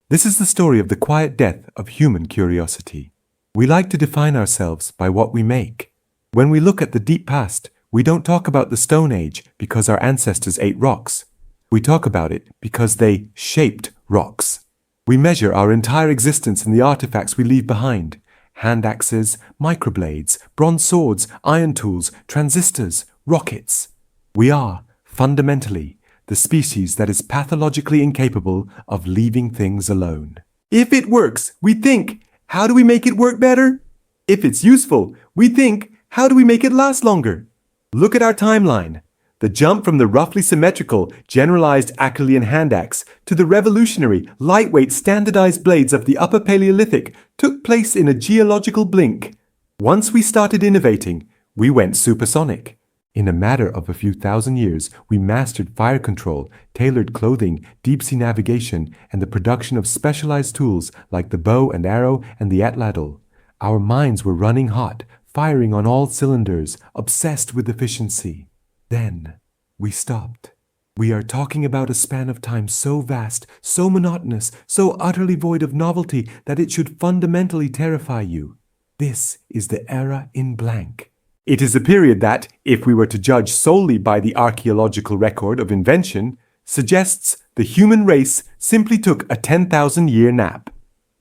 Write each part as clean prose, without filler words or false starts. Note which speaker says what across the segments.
Speaker 1: This is the story of the quiet death of human curiosity. We like to define ourselves by what we make. When we look at the deep past, we don't talk about the Stone Age because our ancestors ate rocks. We talk about it because they shaped rocks. We measure our entire existence in the artifacts we leave behind. Hand axes, microblades, bronze swords, iron tools, transistors, rockets. We are, fundamentally, the species that is pathologically incapable of leaving things alone. If it works, we think, how do we make it work better? If it's useful, we think, how do we make it last longer? Look at our timeline. The jump from the roughly symmetrical, generalized Acheulean hand axe to the revolutionary, lightweight, standardized blades of the Upper Paleolithic took place in a geological blink. Once we started innovating, we went supersonic. In a matter of a few thousand years, we mastered fire control, tailored clothing, deep-sea navigation, and the production of specialized tools like the bow and arrow and the atlatl. Our minds were running hot, firing on all cylinders, obsessed with efficiency. Then, we stopped. We are talking about a span of time so vast, so monotonous, so utterly void of novelty that it should fundamentally terrify you. This is the era in blank. It is a period that, if we were to judge solely by the archaeological record of invention, suggests the human race simply took a 10,000-year nap.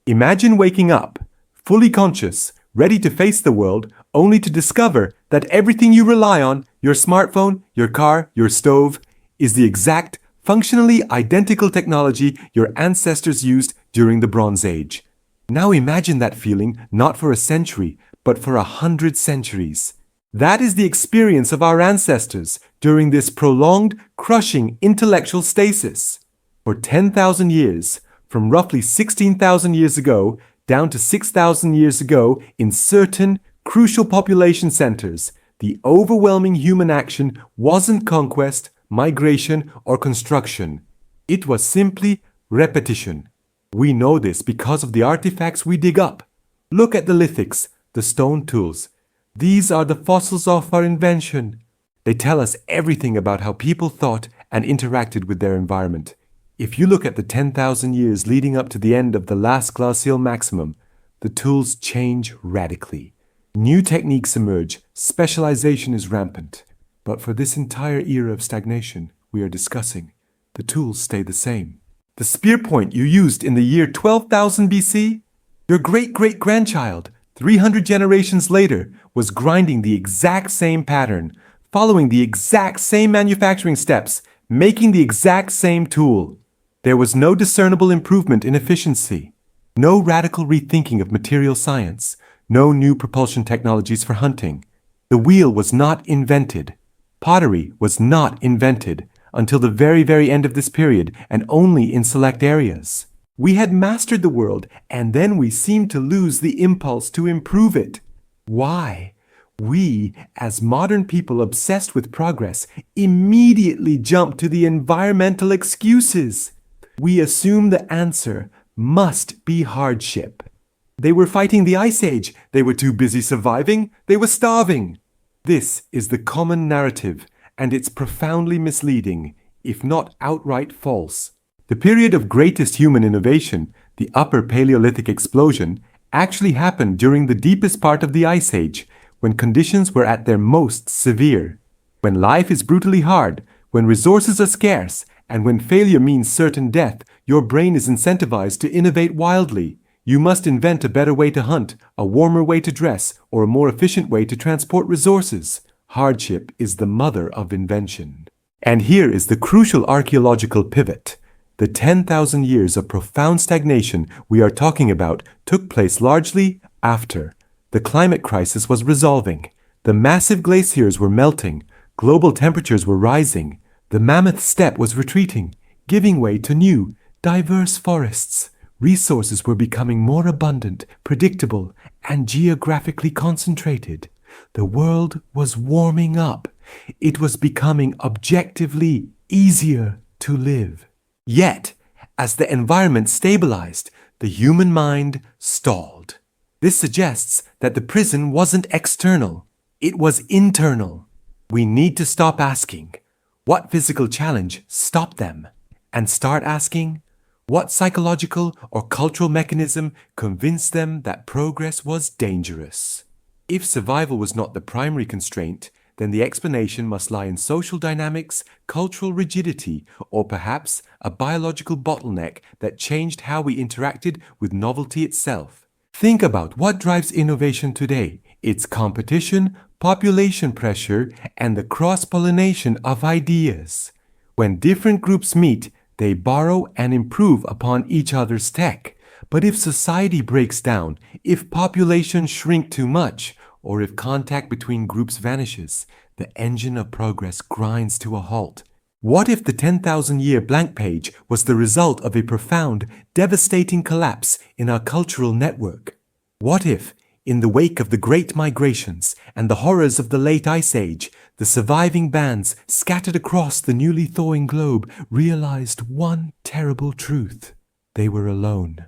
Speaker 1: Imagine waking up, fully conscious, ready to face the world, only to discover that everything you rely on, your smartphone, your car, your stove, is the exact, functionally identical technology your ancestors used during the Bronze Age. Now imagine that feeling not for a century, but for 100 centuries. That is the experience of our ancestors during this prolonged, crushing intellectual stasis. For 10,000 years, from roughly 16,000 years ago down to 6,000 years ago, in certain crucial population centers, the overwhelming human action wasn't conquest, migration, or construction. It was simply repetition. We know this because of the artifacts we dig up. Look at the lithics, the stone tools. These are the fossils of our invention. They tell us everything about how people thought and interacted with their environment. If you look at the 10,000 years leading up to the end of the last glacial maximum, the tools change radically. New techniques emerge, specialization is rampant. But for this entire era of stagnation we are discussing, the tools stay the same. The spear point you used in the year 12,000 BC, your great-great-grandchild, 300 generations later, was grinding the exact same pattern, following the exact same manufacturing steps, making the exact same tool. There was no discernible improvement in efficiency, no radical rethinking of material science, no new propulsion technologies for hunting. The wheel was not invented. Pottery was not invented until the very end of this period, and only in select areas. We had mastered the world, and then we seemed to lose the impulse to improve it. Why? We, as modern people obsessed with progress, immediately jump to the environmental excuses. We assume the answer must be hardship. They were fighting the Ice Age. They were too busy surviving. They were starving. This is the common narrative, and it's profoundly misleading, if not outright false. The period of greatest human innovation, the Upper Paleolithic explosion, actually happened during the deepest part of the Ice Age, when conditions were at their most severe. When life is brutally hard, when resources are scarce, and when failure means certain death, your brain is incentivized to innovate wildly. You must invent a better way to hunt, a warmer way to dress, or a more efficient way to transport resources. Hardship is the mother of invention. And here is the crucial archaeological pivot. The 10,000 years of profound stagnation we are talking about took place largely after. The climate crisis was resolving. The massive glaciers were melting. Global temperatures were rising. The mammoth steppe was retreating, giving way to new, diverse forests. Resources were becoming more abundant, predictable, and geographically concentrated. The world was warming up. It was becoming objectively easier to live. Yet, as the environment stabilized, the human mind stalled. This suggests that the prison wasn't external. It was internal. We need to stop asking, what physical challenge stopped them? And start asking, What psychological or cultural mechanism convinced them that progress was dangerous? If survival was not the primary constraint, then the explanation must lie in social dynamics, cultural rigidity, or perhaps a biological bottleneck that changed how we interacted with novelty itself. Think about what drives innovation today. It's competition, population pressure, and the cross-pollination of ideas. When different groups meet, they borrow and improve upon each other's tech. But if society breaks down, if populations shrink too much, or if contact between groups vanishes, the engine of progress grinds to a halt. What if the 10,000-year blank page was the result of a profound, devastating collapse in our cultural network? What if, in the wake of the Great Migrations and the horrors of the Late Ice Age, the surviving bands scattered across the newly thawing globe realized one terrible truth? They were alone.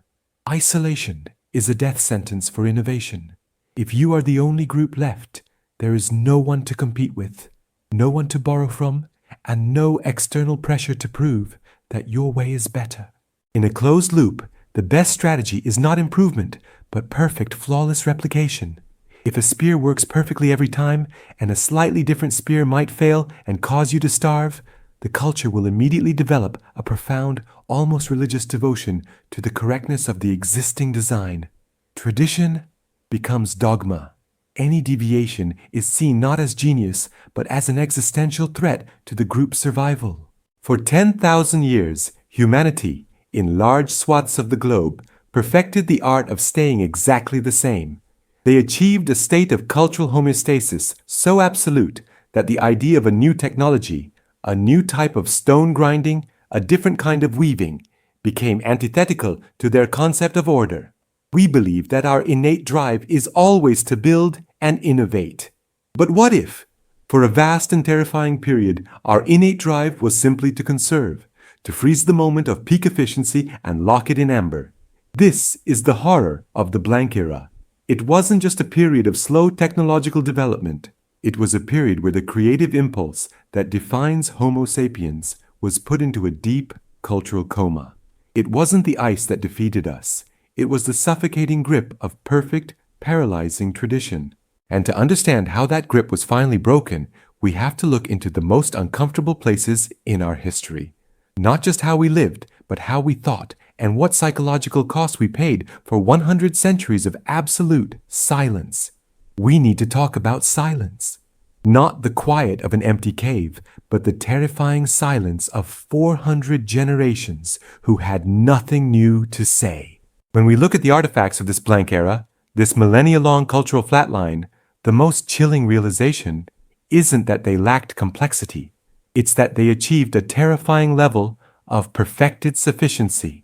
Speaker 1: Isolation is a death sentence for innovation. If you are the only group left, there is no one to compete with, no one to borrow from, and no external pressure to prove that your way is better. In a closed loop, the best strategy is not improvement, but perfect, flawless replication. If a spear works perfectly every time, and a slightly different spear might fail and cause you to starve, the culture will immediately develop a profound, almost religious devotion to the correctness of the existing design. Tradition becomes dogma. Any deviation is seen not as genius, but as an existential threat to the group's survival. For 10,000 years, humanity, in large swaths of the globe, perfected the art of staying exactly the same. They achieved a state of cultural homeostasis so absolute that the idea of a new technology, a new type of stone grinding, a different kind of weaving, became antithetical to their concept of order. We believe that our innate drive is always to build and innovate. But what if, for a vast and terrifying period, our innate drive was simply to conserve, to freeze the moment of peak efficiency and lock it in amber? This is the horror of the blank era. It wasn't just a period of slow technological development. It was a period where the creative impulse that defines Homo sapiens was put into a deep cultural coma. It wasn't the ice that defeated us. It was the suffocating grip of perfect, paralyzing tradition. And to understand how that grip was finally broken, we have to look into the most uncomfortable places in our history. Not just how we lived, but how we thought, and what psychological cost we paid for 100 centuries of absolute silence. We need to talk about silence. Not the quiet of an empty cave, but the terrifying silence of 400 generations who had nothing new to say. When we look at the artifacts of this blank era, this millennia-long cultural flatline, the most chilling realization isn't that they lacked complexity. It's that they achieved a terrifying level of perfected sufficiency.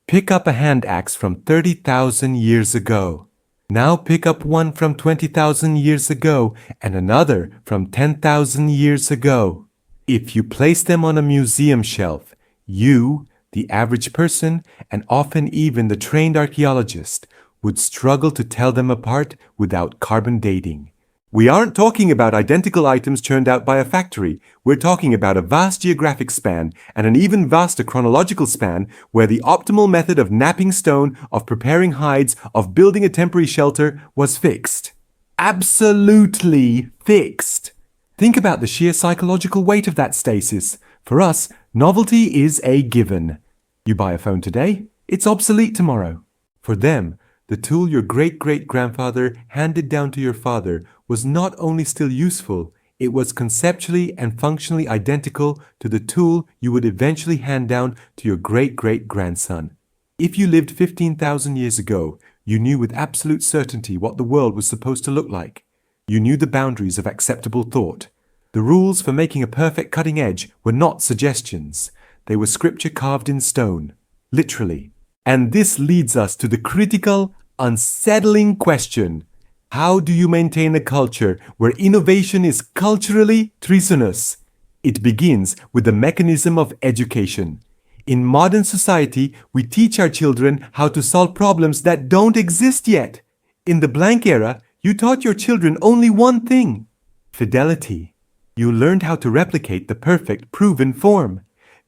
Speaker 1: Pick up a hand axe from 30,000 years ago. Now pick up one from 20,000 years ago and another from 10,000 years ago. If you place them on a museum shelf, you, the average person, and often even the trained archaeologist, would struggle to tell them apart without carbon dating. We aren't talking about identical items churned out by a factory. We're talking about a vast geographic span and an even vaster chronological span where the optimal method of knapping stone, of preparing hides, of building a temporary shelter was fixed. Absolutely fixed. Think about the sheer psychological weight of that stasis. For us, novelty is a given. You buy a phone today, it's obsolete tomorrow. For them, the tool your great-great-grandfather handed down to your father was not only still useful, it was conceptually and functionally identical to the tool you would eventually hand down to your great-great-grandson. If you lived 15,000 years ago, you knew with absolute certainty what the world was supposed to look like. You knew the boundaries of acceptable thought. The rules for making a perfect cutting edge were not suggestions. They were scripture carved in stone, literally. And this leads us to the critical, unsettling question. How do you maintain a culture where innovation is culturally treasonous? It begins with the mechanism of education. In modern society, we teach our children how to solve problems that don't exist yet. In the blank era, you taught your children only one thing: fidelity. You learned how to replicate the perfect, proven form.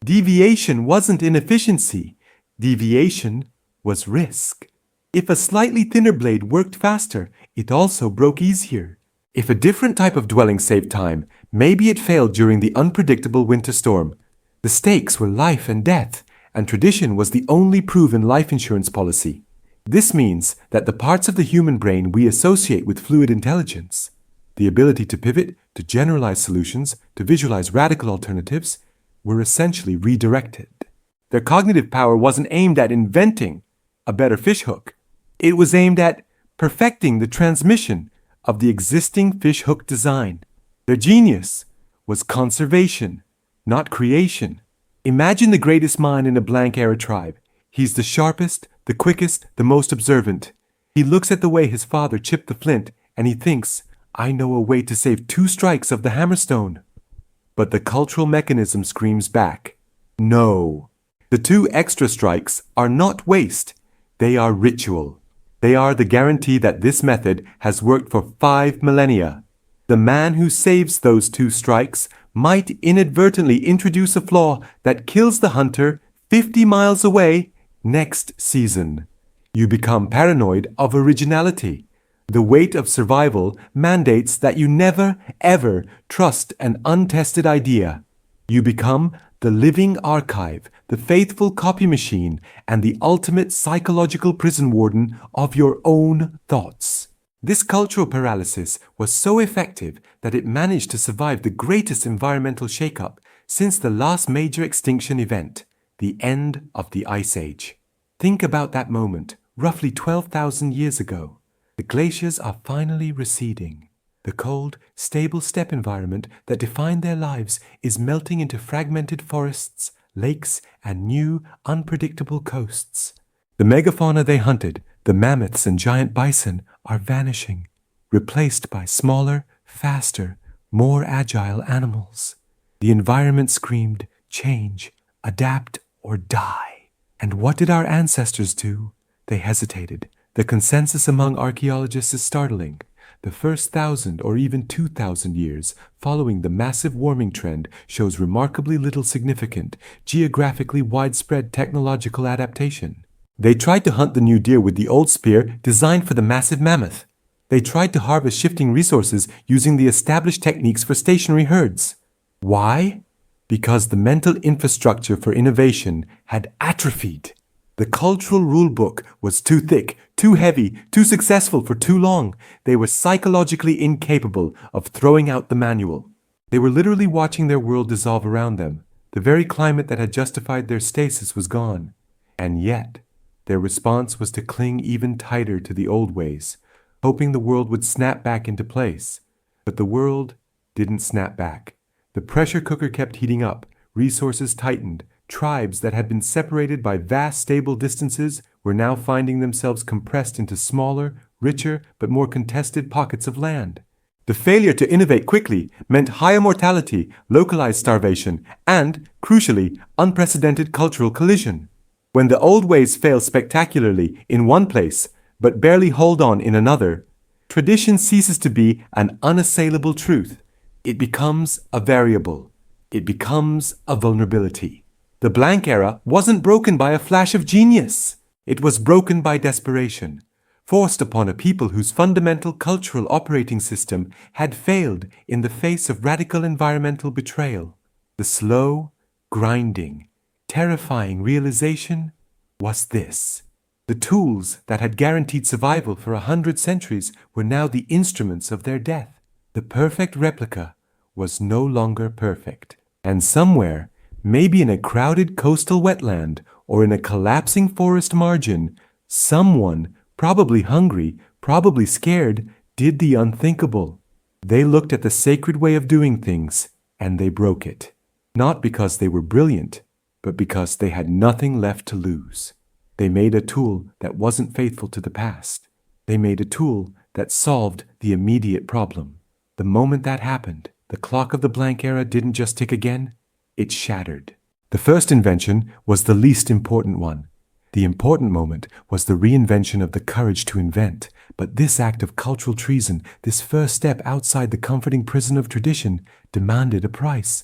Speaker 1: Deviation wasn't inefficiency. Deviation was risk. If a slightly thinner blade worked faster, it also broke easier. If a different type of dwelling saved time, maybe it failed during the unpredictable winter storm. The stakes were life and death, and tradition was the only proven life insurance policy. This means that the parts of the human brain we associate with fluid intelligence, the ability to pivot, to generalize solutions, to visualize radical alternatives, were essentially redirected. Their cognitive power wasn't aimed at inventing a better fishhook. It was aimed at perfecting the transmission of the existing fishhook design. Their genius was conservation, not creation. Imagine the greatest mind in a blank era tribe. He's the sharpest, the quickest, the most observant. He looks at the way his father chipped the flint and he thinks, I know a way to save 2 strikes of the hammerstone. But the cultural mechanism screams back, no. The 2 extra strikes are not waste. They are ritual. They are the guarantee that this method has worked for 5 millennia. The man who saves those 2 strikes might inadvertently introduce a flaw that kills the hunter 50 miles away next season. You become paranoid of originality. The weight of survival mandates that you never, ever trust an untested idea. You become the living archive, the faithful copy machine, and the ultimate psychological prison warden of your own thoughts. This cultural paralysis was so effective that it managed to survive the greatest environmental shakeup since the last major extinction event, the end of the Ice Age. Think about that moment, roughly 12,000 years ago. The glaciers are finally receding. The cold, stable steppe environment that defined their lives is melting into fragmented forests, lakes, and new, unpredictable coasts. The megafauna they hunted, the mammoths and giant bison, are vanishing, replaced by smaller, faster, more agile animals. The environment screamed, change, adapt, or die. And what did our ancestors do? They hesitated. The consensus among archaeologists is startling. The first 1,000 or even 2,000 years following the massive warming trend shows remarkably little significant, geographically widespread technological adaptation. They tried to hunt the new deer with the old spear designed for the massive mammoth. They tried to harvest shifting resources using the established techniques for stationary herds. Why? Because the mental infrastructure for innovation had atrophied. The cultural rulebook was too thick, too heavy, too successful for too long. They were psychologically incapable of throwing out the manual. They were literally watching their world dissolve around them. The very climate that had justified their stasis was gone. And yet, their response was to cling even tighter to the old ways, hoping the world would snap back into place. But the world didn't snap back. The pressure cooker kept heating up, resources tightened. Tribes that had been separated by vast stable distances were now finding themselves compressed into smaller, richer, but more contested pockets of land. The failure to innovate quickly meant higher mortality, localized starvation, and, crucially, unprecedented cultural collision. When the old ways fail spectacularly in one place, but barely hold on in another, tradition ceases to be an unassailable truth. It becomes a variable. It becomes a vulnerability. The blank era wasn't broken by a flash of genius. It was broken by desperation, forced upon a people whose fundamental cultural operating system had failed in the face of radical environmental betrayal. The slow, grinding, terrifying realization was this. The tools that had guaranteed survival for 100 centuries were now the instruments of their death. The perfect replica was no longer perfect. And somewhere, maybe in a crowded coastal wetland or in a collapsing forest margin, someone, probably hungry, probably scared, did the unthinkable. They looked at the sacred way of doing things and they broke it. Not because they were brilliant, but because they had nothing left to lose. They made a tool that wasn't faithful to the past. They made a tool that solved the immediate problem. The moment that happened, the clock of the blank era didn't just tick again, it shattered. The first invention was the least important one. The important moment was the reinvention of the courage to invent. But this act of cultural treason, this first step outside the comforting prison of tradition, demanded a price.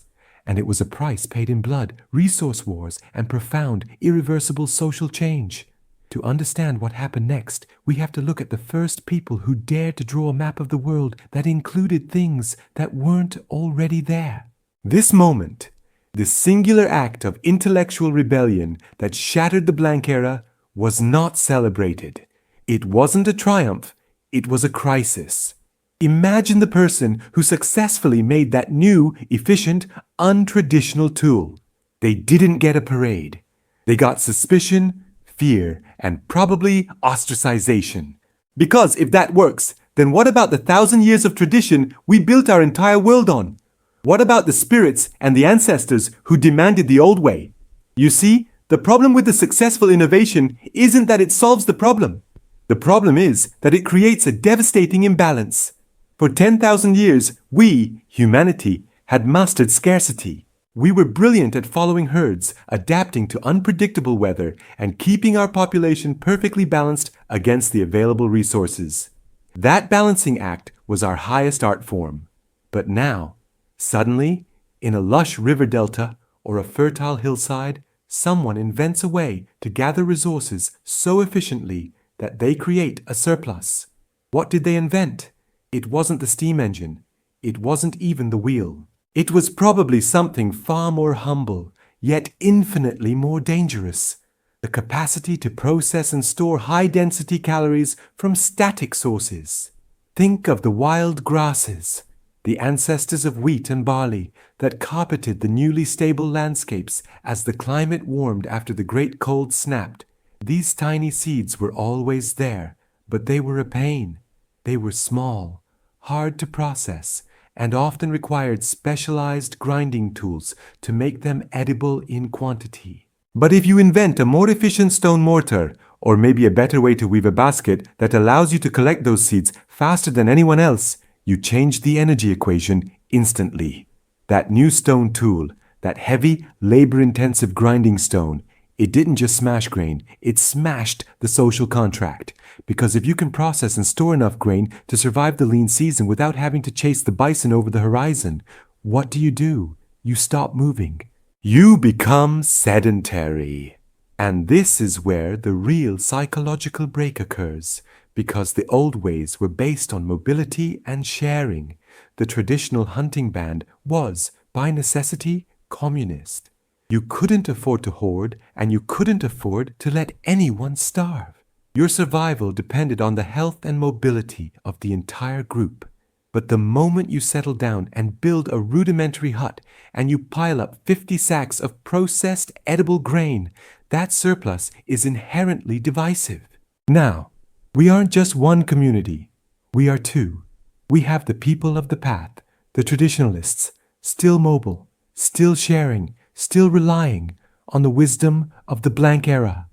Speaker 1: And it was a price paid in blood, resource wars, and profound, irreversible social change. To understand what happened next, we have to look at the first people who dared to draw a map of the world that included things that weren't already there. This moment, this singular act of intellectual rebellion that shattered the blank era, was not celebrated. It wasn't a triumph, it was a crisis. Imagine the person who successfully made that new, efficient, untraditional tool. They didn't get a parade. They got suspicion, fear, and probably ostracization. Because if that works, then what about the 1,000 years of tradition we built our entire world on? What about the spirits and the ancestors who demanded the old way? You see, the problem with the successful innovation isn't that it solves the problem. The problem is that it creates a devastating imbalance. For 10,000 years, we, humanity, had mastered scarcity. We were brilliant at following herds, adapting to unpredictable weather, and keeping our population perfectly balanced against the available resources. That balancing act was our highest art form. But now, suddenly, in a lush river delta or a fertile hillside, someone invents a way to gather resources so efficiently that they create a surplus. What did they invent? It wasn't the steam engine. It wasn't even the wheel. It was probably something far more humble, yet infinitely more dangerous. The capacity to process and store high-density calories from static sources. Think of the wild grasses, the ancestors of wheat and barley that carpeted the newly stable landscapes as the climate warmed after the great cold snapped. These tiny seeds were always there, but they were a pain. They were small, hard to process, and often required specialized grinding tools to make them edible in quantity. But if you invent a more efficient stone mortar, or maybe a better way to weave a basket that allows you to collect those seeds faster than anyone else, you change the energy equation instantly. That new stone tool, that heavy, labor-intensive grinding stone, it didn't just smash grain, it smashed the social contract. Because if you can process and store enough grain to survive the lean season without having to chase the bison over the horizon, what do? You stop moving. You become sedentary. And this is where the real psychological break occurs, because the old ways were based on mobility and sharing. The traditional hunting band was, by necessity, communist. You couldn't afford to hoard, and you couldn't afford to let anyone starve. Your survival depended on the health and mobility of the entire group. But the moment you settle down and build a rudimentary hut, and you pile up 50 sacks of processed edible grain, that surplus is inherently divisive. Now, we aren't just one community. We are two. We have the people of the path, the traditionalists, still mobile, still sharing, still relying on the wisdom of the blank era.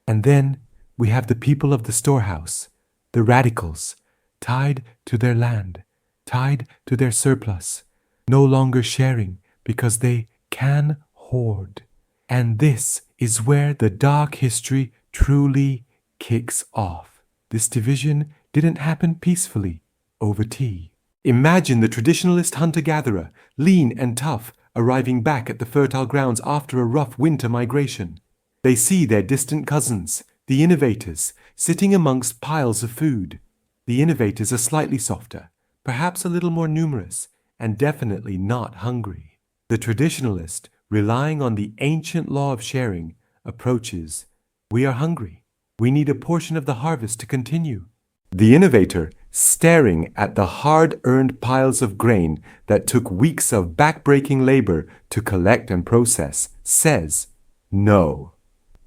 Speaker 1: And then we have the people of the storehouse, the radicals, tied to their land, tied to their surplus, no longer sharing because they can hoard. And this is where the dark history truly kicks off. This division didn't happen peacefully over tea. Imagine the traditionalist hunter-gatherer, lean and tough, arriving back at the fertile grounds after a rough winter migration. They see their distant cousins, the innovators, sitting amongst piles of food. The innovators are slightly softer, perhaps a little more numerous, and definitely not hungry. The traditionalist, relying on the ancient law of sharing, approaches. We are hungry. We need a portion of the harvest to continue. The innovator, staring at the hard-earned piles of grain that took weeks of back-breaking labor to collect and process, says, no.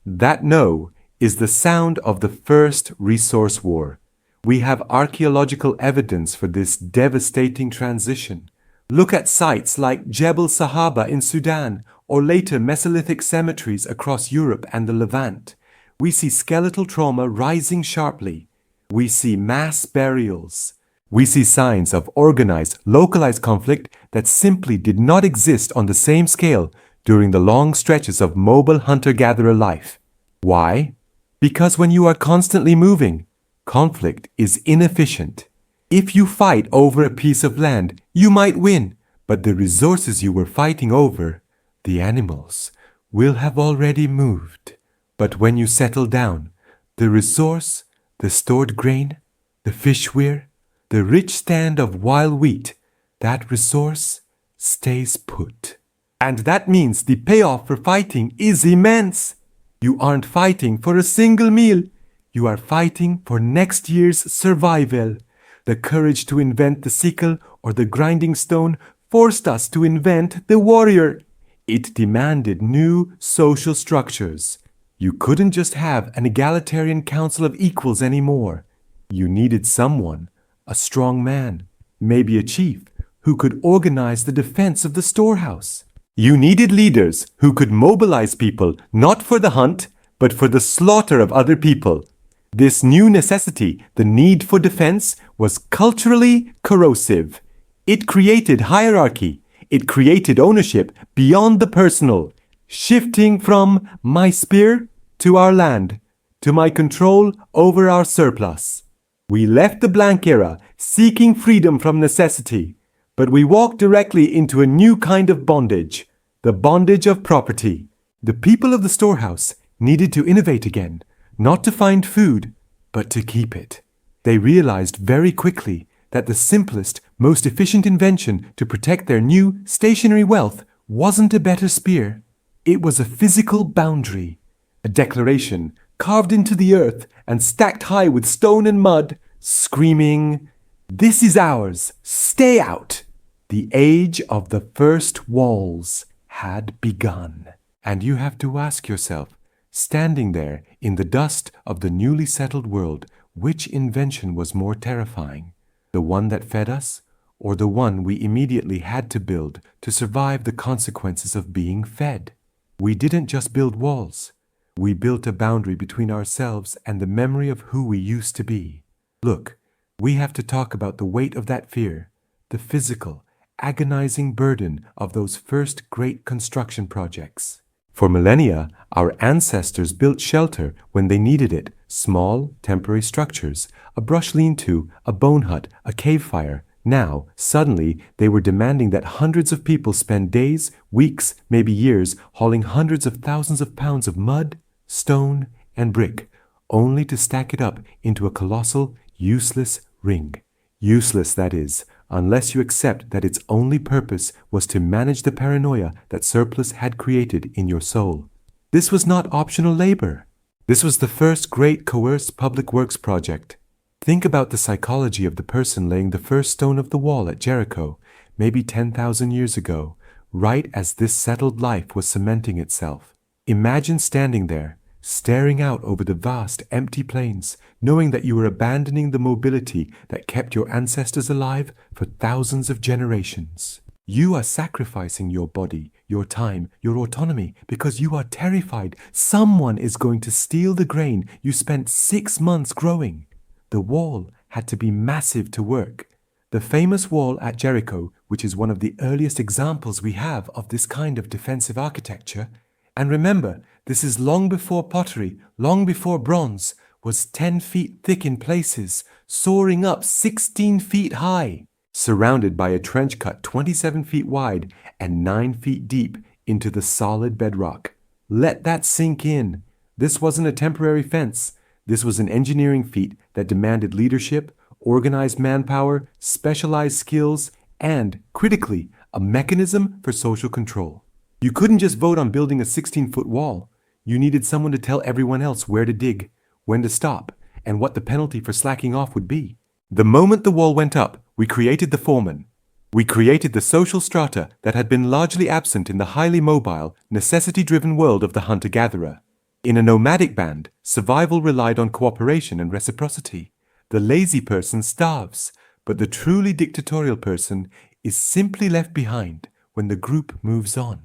Speaker 1: That no is the sound of the first resource war. We have archaeological evidence for this devastating transition. Look at sites like Jebel Sahaba in Sudan, or later Mesolithic cemeteries across Europe and the Levant. We see skeletal trauma rising sharply. We see mass burials. We see signs of organized, localized conflict that simply did not exist on the same scale during the long stretches of mobile hunter-gatherer life. Why? Because when you are constantly moving, conflict is inefficient. If you fight over a piece of land, you might win, But the resources you were fighting over, the animals, will have already moved. But when you settle down, the resource, the stored grain, the fish weir, the rich stand of wild wheat, that resource stays put. And that means the payoff for fighting is immense. You aren't fighting for a single meal. You are fighting for next year's survival. The courage to invent the sickle or the grinding stone forced us to invent the warrior. It demanded new social structures. You couldn't just have an egalitarian council of equals anymore. You needed someone, a strong man, maybe a chief, who could organize the defense of the storehouse. You needed leaders who could mobilize people not for the hunt, but for the slaughter of other people. This new necessity, the need for defense, was culturally corrosive. It created hierarchy. It created ownership beyond the personal, shifting from my spear to our land, to my control over our surplus. We left the blank era seeking freedom from necessity, but we walked directly into a new kind of bondage, the bondage of property. The people of the storehouse needed to innovate again, not to find food, but to keep it. They realized very quickly that the simplest, most efficient invention to protect their new stationary wealth wasn't a better spear. It was a physical boundary, a declaration carved into the earth and stacked high with stone and mud, screaming, "This is ours, stay out!" The age of the first walls had begun. And you have to ask yourself, standing there in the dust of the newly settled world, which invention was more terrifying? The one that fed us, or the one we immediately had to build to survive the consequences of being fed? We didn't just build walls. We built a boundary between ourselves and the memory of who we used to be. Look, we have to talk about the weight of that fear, the physical, agonizing burden of those first great construction projects. For millennia, our ancestors built shelter when they needed it, small, temporary structures, a brush lean-to, a bone hut, a cave fire. Now, suddenly, they were demanding that hundreds of people spend days, weeks, maybe years, hauling hundreds of thousands of pounds of mud, stone, and brick, only to stack it up into a colossal, useless ring. Useless, that is, unless you accept that its only purpose was to manage the paranoia that surplus had created in your soul. This was not optional labor. This was the first great coerced public works project. Think about the psychology of the person laying the first stone of the wall at Jericho, maybe 10,000 years ago, right as this settled life was cementing itself. Imagine standing there, staring out over the vast, empty plains, knowing that you were abandoning the mobility that kept your ancestors alive for thousands of generations. You are sacrificing your body, your time, your autonomy, because you are terrified someone is going to steal the grain you spent 6 months growing. The wall had to be massive to work. The famous wall at Jericho, which is one of the earliest examples we have of this kind of defensive architecture, and remember, this is long before pottery, long before bronze, was 10 feet thick in places, soaring up 16 feet high, surrounded by a trench cut 27 feet wide and 9 feet deep into the solid bedrock. Let that sink in. This wasn't a temporary fence. This was an engineering feat that demanded leadership, organized manpower, specialized skills, and, critically, a mechanism for social control. You couldn't just vote on building a 16-foot wall. You needed someone to tell everyone else where to dig, when to stop, and what the penalty for slacking off would be. The moment the wall went up, we created the foreman. We created the social strata that had been largely absent in the highly mobile, necessity-driven world of the hunter-gatherer. In a nomadic band, survival relied on cooperation and reciprocity. The lazy person starves, but the truly dictatorial person is simply left behind when the group moves on.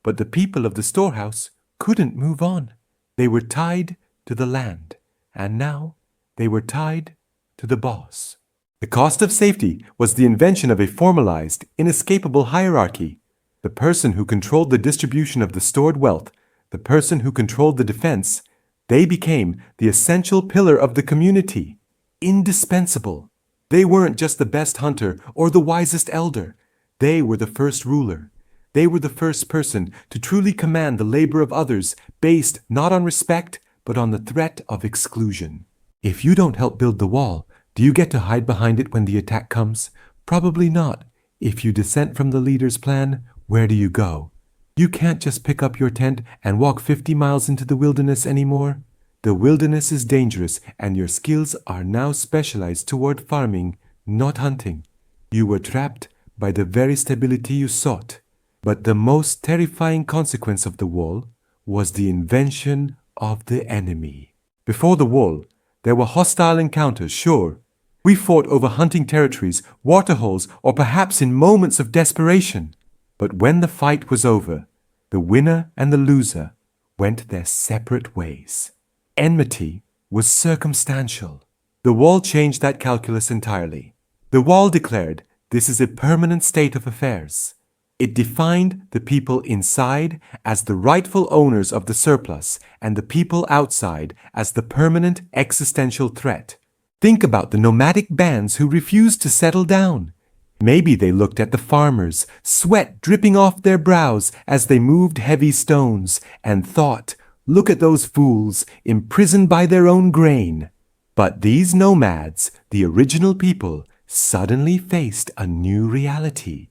Speaker 1: But the people of the storehouse couldn't move on. They were tied to the land, and now they were tied to the boss. The cost of safety was the invention of a formalized, inescapable hierarchy. The person who controlled the distribution of the stored wealth, the person who controlled the defense, they became the essential pillar of the community. Indispensable. They weren't just the best hunter or the wisest elder. They were the first ruler. They were the first person to truly command the labor of others based not on respect, but on the threat of exclusion. If you don't help build the wall, do you get to hide behind it when the attack comes? Probably not. If you dissent from the leader's plan, where do you go? You can't just pick up your tent and walk 50 miles into the wilderness anymore. The wilderness is dangerous, and your skills are now specialized toward farming, not hunting. You were trapped by the very stability you sought. But the most terrifying consequence of the wall was the invention of the enemy. Before the wall, there were hostile encounters, sure. We fought over hunting territories, waterholes, or perhaps in moments of desperation. But when the fight was over, the winner and the loser went their separate ways. Enmity was circumstantial. The wall changed that calculus entirely. The wall declared, this is a permanent state of affairs. It defined the people inside as the rightful owners of the surplus and the people outside as the permanent existential threat. Think about the nomadic bands who refused to settle down. Maybe they looked at the farmers, sweat dripping off their brows as they moved heavy stones, and thought, look at those fools, imprisoned by their own grain. But these nomads, the original people, suddenly faced a new reality.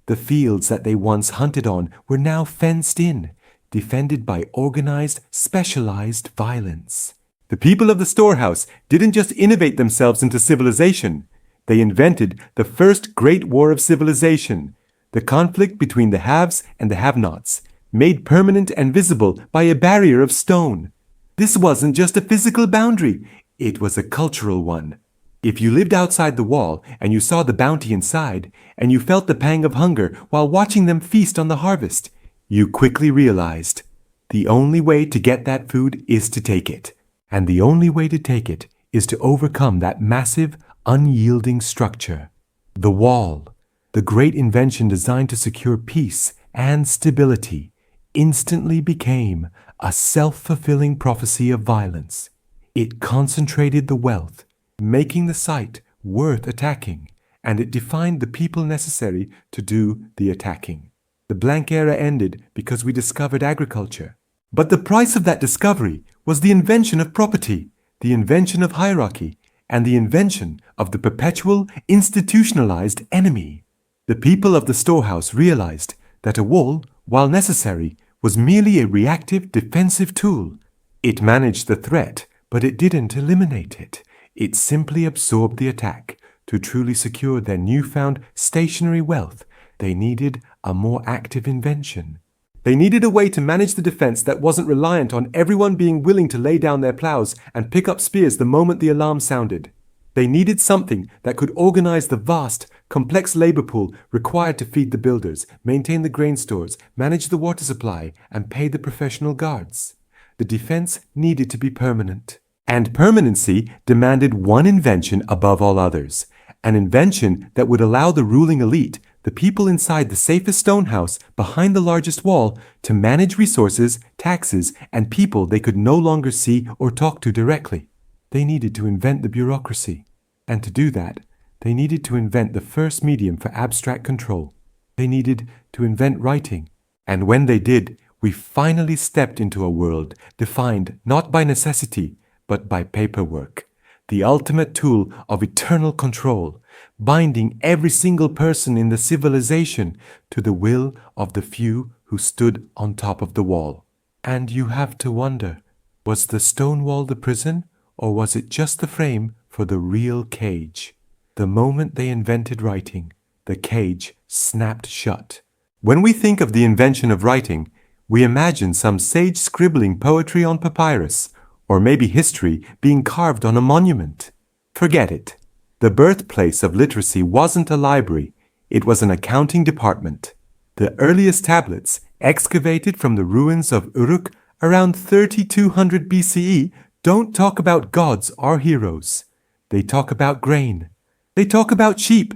Speaker 1: The fields that they once hunted on were now fenced in, defended by organized, specialized violence. The people of the storehouse didn't just innovate themselves into civilization. They invented the first great war of civilization, the conflict between the haves and the have-nots, made permanent and visible by a barrier of stone. This wasn't just a physical boundary, it was a cultural one. If you lived outside the wall and you saw the bounty inside, and you felt the pang of hunger while watching them feast on the harvest, you quickly realized the only way to get that food is to take it. And the only way to take it is to overcome that massive, unyielding structure. The wall, the great invention designed to secure peace and stability, instantly became a self-fulfilling prophecy of violence. It concentrated the wealth, making the site worth attacking, and it defined the people necessary to do the attacking. The blank era ended because we discovered agriculture. But the price of that discovery was the invention of property, the invention of hierarchy, and the invention of the perpetual, institutionalized enemy. The people of the storehouse realized that a wall, while necessary, was merely a reactive, defensive tool. It managed the threat, but it didn't eliminate it. It simply absorbed the attack. To truly secure their newfound stationary wealth, they needed a more active invention. They needed a way to manage the defense that wasn't reliant on everyone being willing to lay down their plows and pick up spears the moment the alarm sounded. They needed something that could organize the vast, complex labor pool required to feed the builders, maintain the grain stores, manage the water supply, and pay the professional guards. The defense needed to be permanent. And permanency demanded one invention above all others, an invention that would allow the ruling elite, the people inside the safest stone house behind the largest wall, to manage resources, taxes, and people they could no longer see or talk to directly. They needed to invent the bureaucracy. And to do that, they needed to invent the first medium for abstract control. They needed to invent writing. And when they did, we finally stepped into a world defined not by necessity, but by paperwork, the ultimate tool of eternal control, binding every single person in the civilization to the will of the few who stood on top of the wall. And you have to wonder, was the stone wall the prison, or was it just the frame for the real cage? The moment they invented writing, the cage snapped shut. When we think of the invention of writing, we imagine some sage scribbling poetry on papyrus, or maybe history being carved on a monument. Forget it. The birthplace of literacy wasn't a library, it was an accounting department. The earliest tablets, excavated from the ruins of Uruk around 3200 BCE, don't talk about gods or heroes. They talk about grain. They talk about sheep.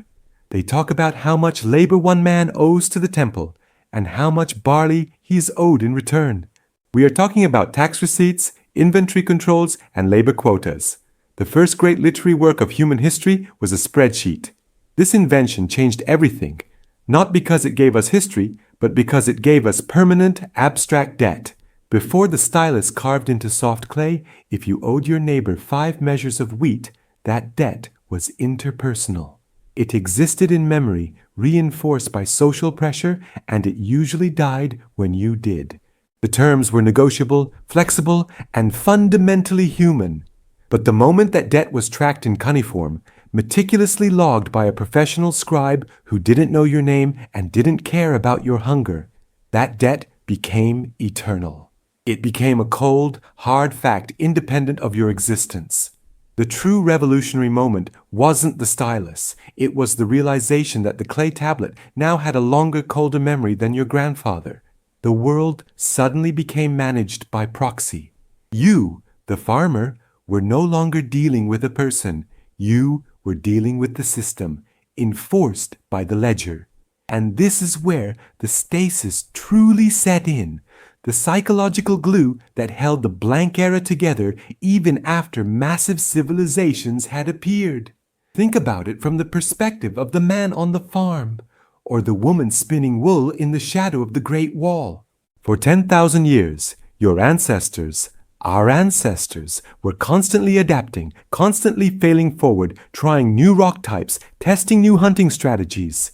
Speaker 1: They talk about how much labor one man owes to the temple, and how much barley he is owed in return. We are talking about tax receipts, inventory controls, and labor quotas. The first great literary work of human history was a spreadsheet. This invention changed everything. Not because it gave us history, but because it gave us permanent, abstract debt. Before the stylus carved into soft clay, if you owed your neighbor 5 measures of wheat, that debt was interpersonal. It existed in memory, reinforced by social pressure, and it usually died when you did. The terms were negotiable, flexible, and fundamentally human. But the moment that debt was tracked in cuneiform, meticulously logged by a professional scribe who didn't know your name and didn't care about your hunger, that debt became eternal. It became a cold, hard fact independent of your existence. The true revolutionary moment wasn't the stylus. It was the realization that the clay tablet now had a longer, colder memory than your grandfather. The world suddenly became managed by proxy. You, the farmer, were no longer dealing with a person. You were dealing with the system, enforced by the ledger. And this is where the stasis truly set in. The psychological glue that held the blank era together even after massive civilizations had appeared. Think about it from the perspective of the man on the farm, or the woman spinning wool in the shadow of the Great Wall. For 10,000 years, your ancestors, our ancestors, were constantly adapting, constantly failing forward, trying new rock types, testing new hunting strategies.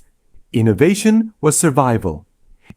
Speaker 1: Innovation was survival.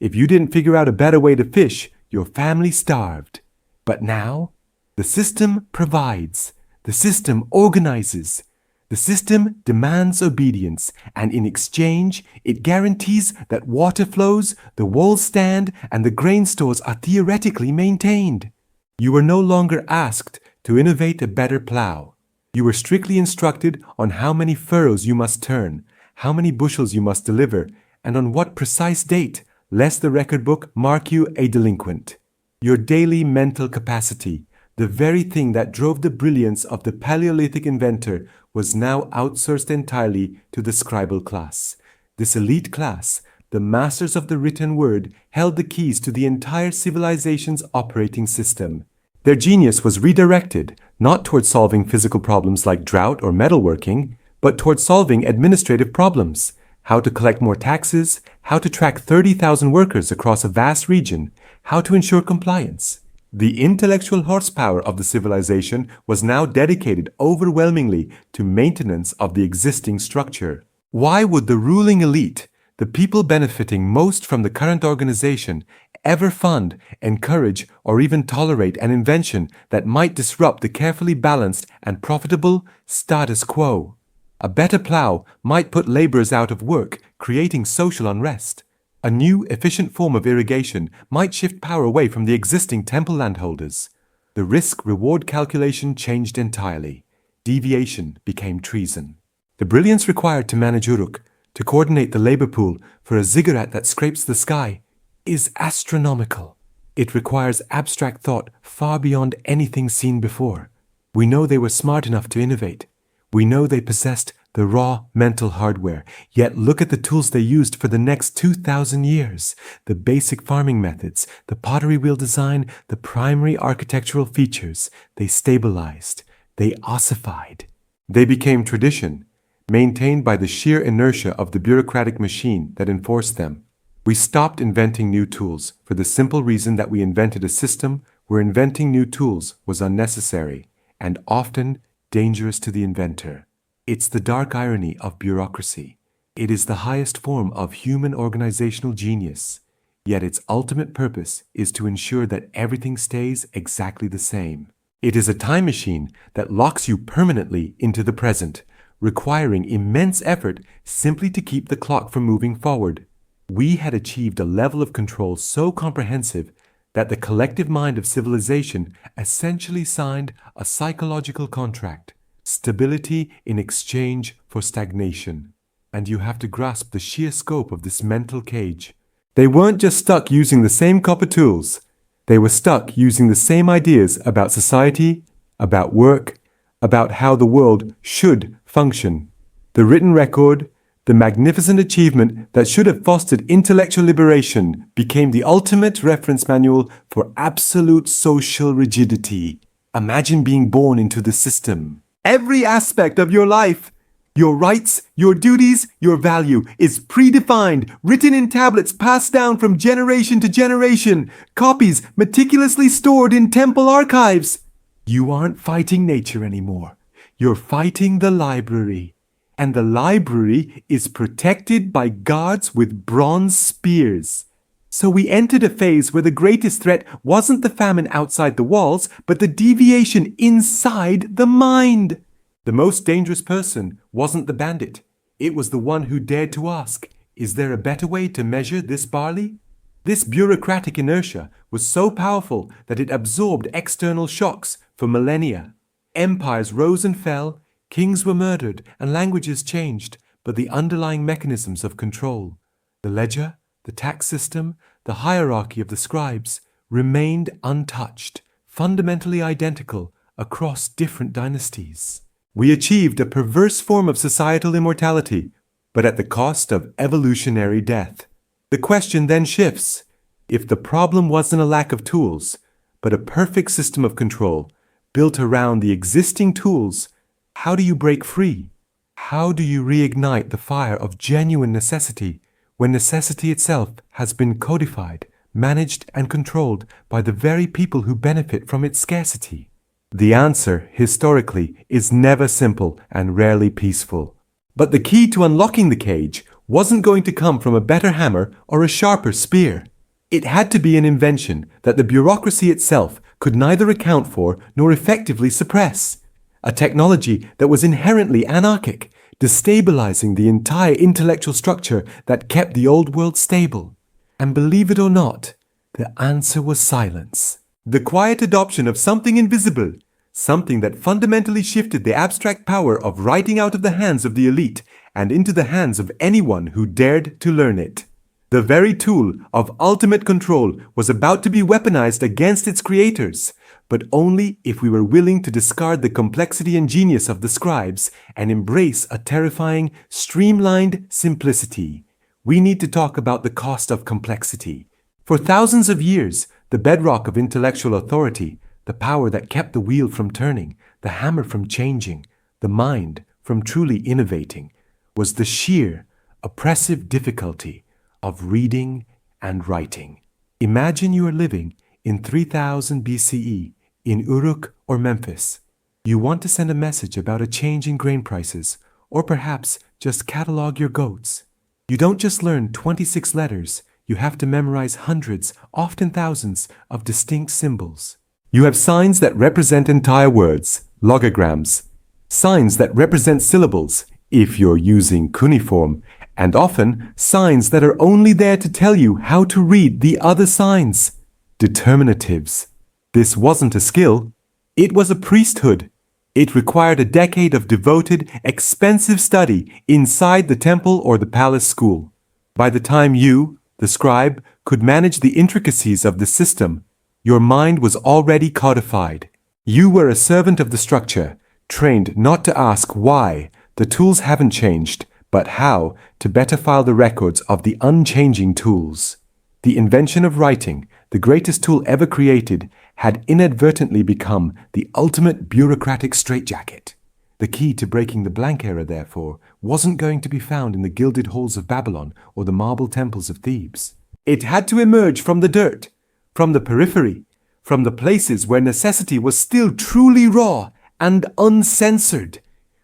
Speaker 1: If you didn't figure out a better way to fish, your family starved. But now, the system provides. The system organizes. The system demands obedience, and in exchange, it guarantees that water flows, the walls stand, and the grain stores are theoretically maintained. You were no longer asked to innovate a better plow. You were strictly instructed on how many furrows you must turn, how many bushels you must deliver, and on what precise date, lest the record book mark you a delinquent. Your daily mental capacity, the very thing that drove the brilliance of the Paleolithic inventor, was now outsourced entirely to the scribal class. This elite class, the masters of the written word, held the keys to the entire civilization's operating system. Their genius was redirected, not towards solving physical problems like drought or metalworking, but towards solving administrative problems. How to collect more taxes, how to track 30,000 workers across a vast region, how to ensure compliance. The intellectual horsepower of the civilization was now dedicated overwhelmingly to maintenance of the existing structure. Why would the ruling elite, the people benefiting most from the current organization, ever fund, encourage, or even tolerate an invention that might disrupt the carefully balanced and profitable status quo? A better plow might put laborers out of work, creating social unrest. A new, efficient form of irrigation might shift power away from the existing temple landholders. The risk-reward calculation changed entirely. Deviation became treason. The brilliance required to manage Uruk, to coordinate the labor pool for a ziggurat that scrapes the sky, is astronomical. It requires abstract thought far beyond anything seen before. We know they were smart enough to innovate. We know they possessed the raw mental hardware, yet look at the tools they used for the next 2,000 years. The basic farming methods, the pottery wheel design, the primary architectural features. They stabilized. They ossified. They became tradition, maintained by the sheer inertia of the bureaucratic machine that enforced them. We stopped inventing new tools for the simple reason that we invented a system where inventing new tools was unnecessary and often dangerous to the inventor. It's the dark irony of bureaucracy. It is the highest form of human organizational genius, yet its ultimate purpose is to ensure that everything stays exactly the same. It is a time machine that locks you permanently into the present, requiring immense effort simply to keep the clock from moving forward. We had achieved a level of control so comprehensive that the collective mind of civilization essentially signed a psychological contract, stability in exchange for stagnation. And you have to grasp the sheer scope of this mental cage. They weren't just stuck using the same copper tools. They were stuck using the same ideas about society, about work, about how the world should function. The written record, the magnificent achievement that should have fostered intellectual liberation, became the ultimate reference manual for absolute social rigidity. Imagine being born into the system. Every aspect of your life, Your rights, your duties, your value is predefined, written in tablets passed down from generation to generation, copies meticulously stored in temple archives. You aren't fighting nature anymore. You're fighting the library. And the library is protected by guards with bronze spears. So we entered a phase where the greatest threat wasn't the famine outside the walls, but the deviation inside the mind. The most dangerous person wasn't the bandit. It was the one who dared to ask, is there a better way to measure this barley? This bureaucratic inertia was so powerful that it absorbed external shocks for millennia. Empires rose and fell, kings were murdered, and languages changed, but the underlying mechanisms of control, the ledger, the tax system, the hierarchy of the scribes, remained untouched, fundamentally identical across different dynasties. We achieved a perverse form of societal immortality, but at the cost of evolutionary death. The question then shifts. If the problem wasn't a lack of tools, but a perfect system of control built around the existing tools, how do you break free? How do you reignite the fire of genuine necessity when necessity itself has been codified, managed, and controlled by the very people who benefit from its scarcity? The answer, historically, is never simple and rarely peaceful. But the key to unlocking the cage wasn't going to come from a better hammer or a sharper spear. It had to be an invention that the bureaucracy itself could neither account for nor effectively suppress. A technology that was inherently anarchic, destabilizing the entire intellectual structure that kept the old world stable. And believe it or not, the answer was silence. The quiet adoption of something invisible, something that fundamentally shifted the abstract power of writing out of the hands of the elite and into the hands of anyone who dared to learn it. The very tool of ultimate control was about to be weaponized against its creators, but only if we were willing to discard the complexity and genius of the scribes and embrace a terrifying, streamlined simplicity. We need to talk about the cost of complexity. For thousands of years, the bedrock of intellectual authority, the power that kept the wheel from turning, the hammer from changing, the mind from truly innovating, was the sheer, oppressive difficulty of reading and writing. Imagine you are living in 3000 BCE in Uruk or Memphis. You want to send a message about a change in grain prices, or perhaps just catalog your goats. You don't just learn 26 letters, you have to memorize hundreds, often thousands, of distinct symbols. You have signs that represent entire words, logograms, signs that represent syllables, if you're using cuneiform, and often signs that are only there to tell you how to read the other signs, determinatives. This wasn't a skill, it was a priesthood. It required a decade of devoted, expensive study inside the temple or the palace school. By the time you, the scribe, could manage the intricacies of the system, your mind was already codified. You were a servant of the structure, trained not to ask why the tools haven't changed, but how to better file the records of the unchanging tools. The invention of writing, the greatest tool ever created, had inadvertently become the ultimate bureaucratic straitjacket. The key to breaking the blank era, therefore, wasn't going to be found in the gilded halls of Babylon or the marble temples of Thebes. It had to emerge from the dirt, from the periphery, from the places where necessity was still truly raw and uncensored.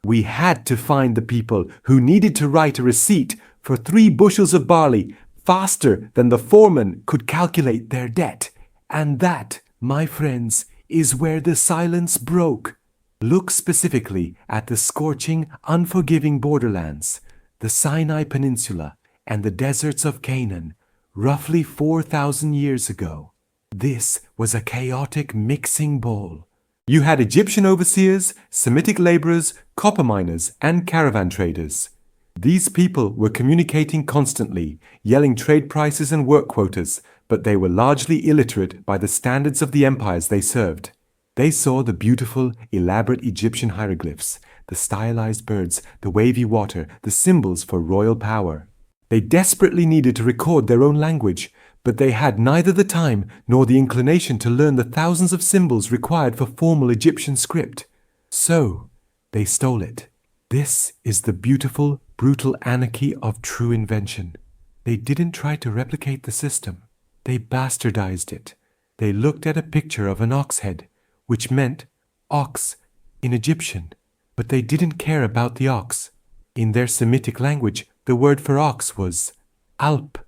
Speaker 1: We had to find the people who needed to write a receipt for 3 bushels of barley faster than the foreman could calculate their debt. And that, my friends, is where the silence broke. Look specifically at the scorching, unforgiving borderlands, the Sinai Peninsula, and the deserts of Canaan, roughly 4,000 years ago. This was a chaotic mixing bowl. You had Egyptian overseers, Semitic laborers, copper miners, and caravan traders. These people were communicating constantly, yelling trade prices and work quotas, but they were largely illiterate by the standards of the empires they served. They saw the beautiful, elaborate Egyptian hieroglyphs, the stylized birds, the wavy water, the symbols for royal power. They desperately needed to record their own language, but they had neither the time nor the inclination to learn the thousands of symbols required for formal Egyptian script. So, they stole it. This is the beautiful, brutal anarchy of true invention. They didn't try to replicate the system. They bastardized it. They looked at a picture of an ox head, which meant ox in Egyptian, but they didn't care about the ox. In their Semitic language, the word for ox was alp,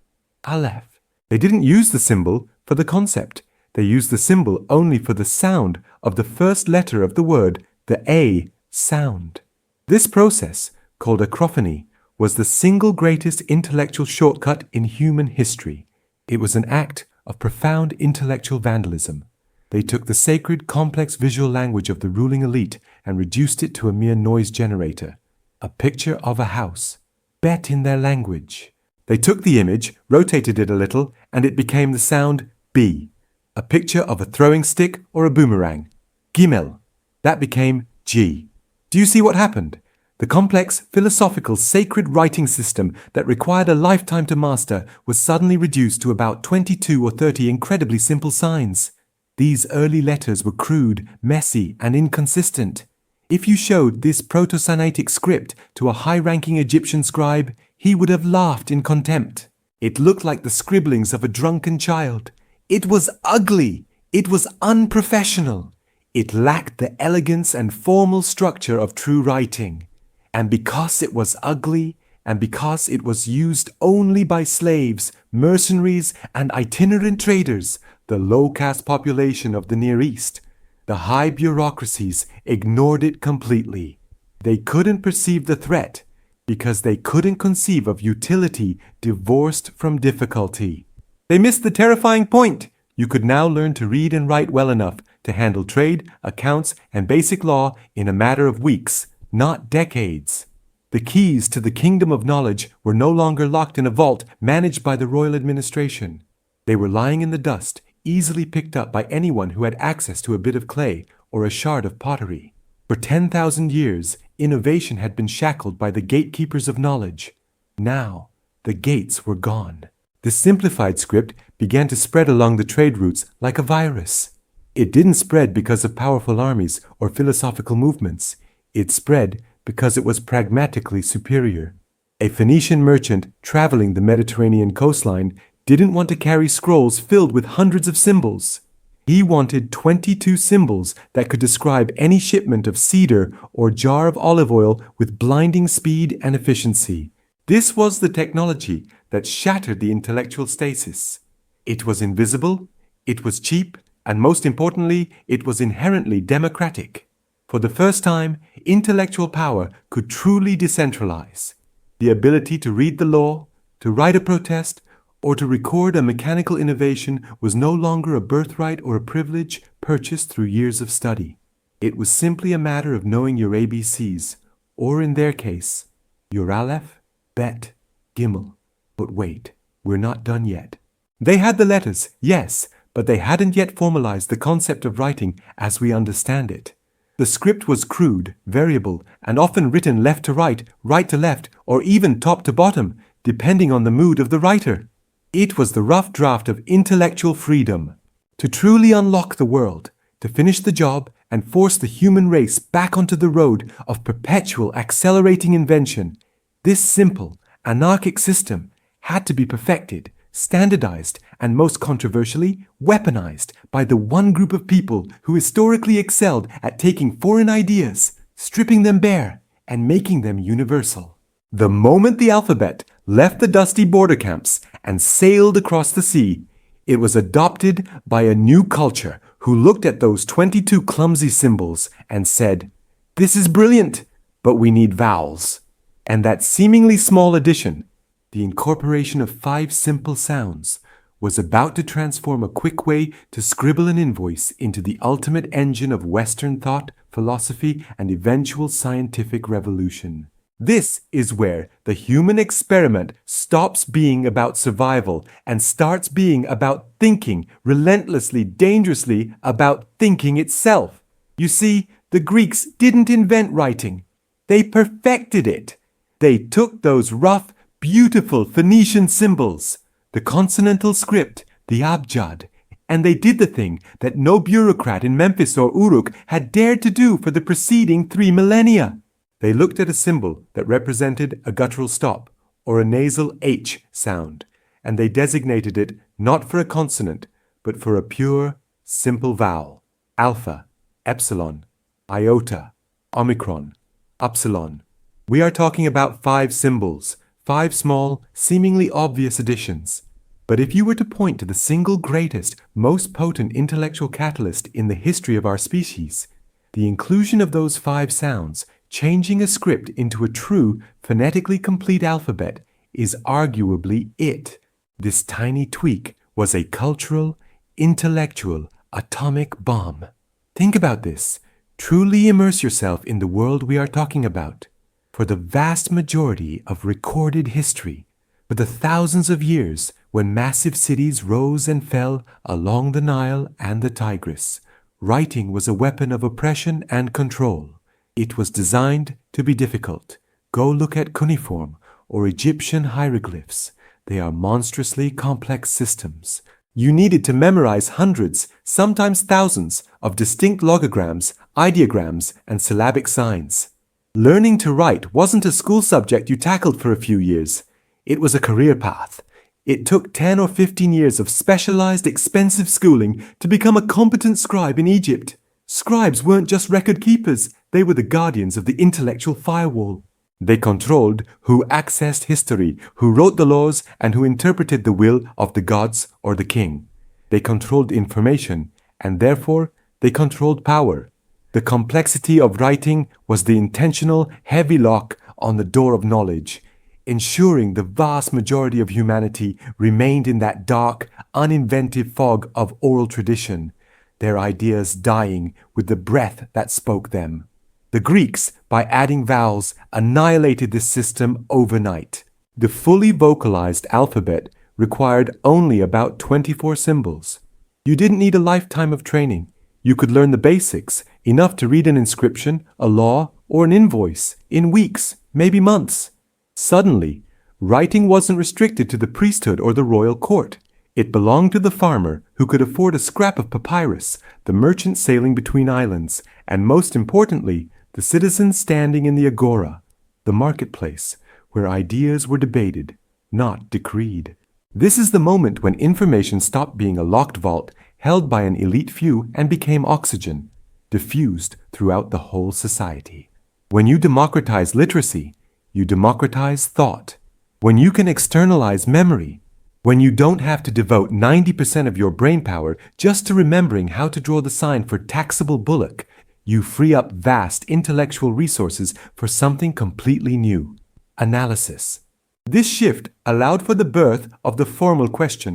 Speaker 1: aleph. They didn't use the symbol for the concept. They used the symbol only for the sound of the first letter of the word, the A sound. This process, called acrophony, was the single greatest intellectual shortcut in human history. It was an act of profound intellectual vandalism. They took the sacred, complex visual language of the ruling elite and reduced it to a mere noise generator. A picture of a house, bet in their language. They took the image, rotated it a little, and it became the sound B. A picture of a throwing stick or a boomerang. Gimel. That became G. Do you see what happened? The complex, philosophical, sacred writing system that required a lifetime to master was suddenly reduced to about 22 or 30 incredibly simple signs. These early letters were crude, messy, and inconsistent. If you showed this proto-Sinaitic script to a high-ranking Egyptian scribe, he would have laughed in contempt. It looked like the scribblings of a drunken child. It was ugly. It was unprofessional. It lacked the elegance and formal structure of true writing. And because it was ugly, and because it was used only by slaves, mercenaries, and itinerant traders, the low-caste population of the Near East, the high bureaucracies ignored it completely. They couldn't perceive the threat because they couldn't conceive of utility divorced from difficulty. They missed the terrifying point. You could now learn to read and write well enough to handle trade, accounts, and basic law in a matter of weeks, not decades. The keys to the kingdom of knowledge were no longer locked in a vault managed by the royal administration. They were lying in the dust, easily picked up by anyone who had access to a bit of clay or a shard of pottery. For 10,000 years, innovation had been shackled by the gatekeepers of knowledge. Now, the gates were gone. The simplified script began to spread along the trade routes like a virus. It didn't spread because of powerful armies or philosophical movements. It spread because it was pragmatically superior. A Phoenician merchant traveling the Mediterranean coastline didn't want to carry scrolls filled with hundreds of symbols. He wanted 22 symbols that could describe any shipment of cedar or jar of olive oil with blinding speed and efficiency. This was the technology that shattered the intellectual stasis. It was invisible, it was cheap, and most importantly, it was inherently democratic. For the first time, intellectual power could truly decentralize. The ability to read the law, to write a protest, or to record a mechanical innovation was no longer a birthright or a privilege purchased through years of study. It was simply a matter of knowing your ABCs, or in their case, your Aleph, Bet, Gimel. But wait, we're not done yet. They had the letters, yes, but they hadn't yet formalized the concept of writing as we understand it. The script was crude, variable, and often written left to right to left, or even top to bottom, depending on the mood of the writer. It was the rough draft of intellectual freedom. To truly unlock the world, to finish the job and force the human race back onto the road of perpetual accelerating invention, this simple, anarchic system had to be perfected, standardized, and most controversially, weaponized by the one group of people who historically excelled at taking foreign ideas, stripping them bare, and making them universal. The moment the alphabet left the dusty border camps and sailed across the sea, it was adopted by a new culture who looked at those 22 clumsy symbols and said, "This is brilliant, but we need vowels." And that seemingly small addition, the incorporation of 5 simple sounds, was about to transform a quick way to scribble an invoice into the ultimate engine of Western thought, philosophy, and eventual scientific revolution. This is where the human experiment stops being about survival and starts being about thinking, relentlessly, dangerously about thinking itself. You see, the Greeks didn't invent writing. They perfected it. They took those rough, beautiful Phoenician symbols, the consonantal script, the abjad, and they did the thing that no bureaucrat in Memphis or Uruk had dared to do for the preceding 3 millennia. They looked at a symbol that represented a guttural stop or a nasal H sound, and they designated it not for a consonant, but for a pure, simple vowel: alpha, epsilon, iota, omicron, upsilon. We are talking about 5 symbols, 5 small, seemingly obvious additions. But if you were to point to the single greatest, most potent intellectual catalyst in the history of our species, the inclusion of those 5 sounds, changing a script into a true, phonetically complete alphabet, is arguably it. This tiny tweak was a cultural, intellectual, atomic bomb. Think about this. Truly immerse yourself in the world we are talking about. For the vast majority of recorded history, for the thousands of years when massive cities rose and fell along the Nile and the Tigris, writing was a weapon of oppression and control. It was designed to be difficult. Go look at cuneiform or Egyptian hieroglyphs. They are monstrously complex systems. You needed to memorize hundreds, sometimes thousands, of distinct logograms, ideograms, and syllabic signs. Learning to write wasn't a school subject you tackled for a few years. It was a career path. It took 10 or 15 years of specialized, expensive schooling to become a competent scribe in Egypt. Scribes weren't just record keepers, they were the guardians of the intellectual firewall. They controlled who accessed history, who wrote the laws, and who interpreted the will of the gods or the king. They controlled information, and therefore they controlled power. The complexity of writing was the intentional, heavy lock on the door of knowledge, ensuring the vast majority of humanity remained in that dark, uninventive fog of oral tradition, their ideas dying with the breath that spoke them. The Greeks, by adding vowels, annihilated this system overnight. The fully vocalized alphabet required only about 24 symbols. You didn't need a lifetime of training. You could learn the basics, enough to read an inscription, a law, or an invoice, in weeks, maybe months. Suddenly, writing wasn't restricted to the priesthood or the royal court. It belonged to the farmer who could afford a scrap of papyrus, the merchant sailing between islands, and most importantly, the citizens standing in the agora, the marketplace, where ideas were debated, not decreed. This is the moment when information stopped being a locked vault held by an elite few and became oxygen, diffused throughout the whole society. When you democratize literacy, you democratize thought. When you can externalize memory, when you don't have to devote 90% of your brain power just to remembering how to draw the sign for taxable bullock, you free up vast intellectual resources for something completely new: analysis. This shift allowed for the birth of the formal question: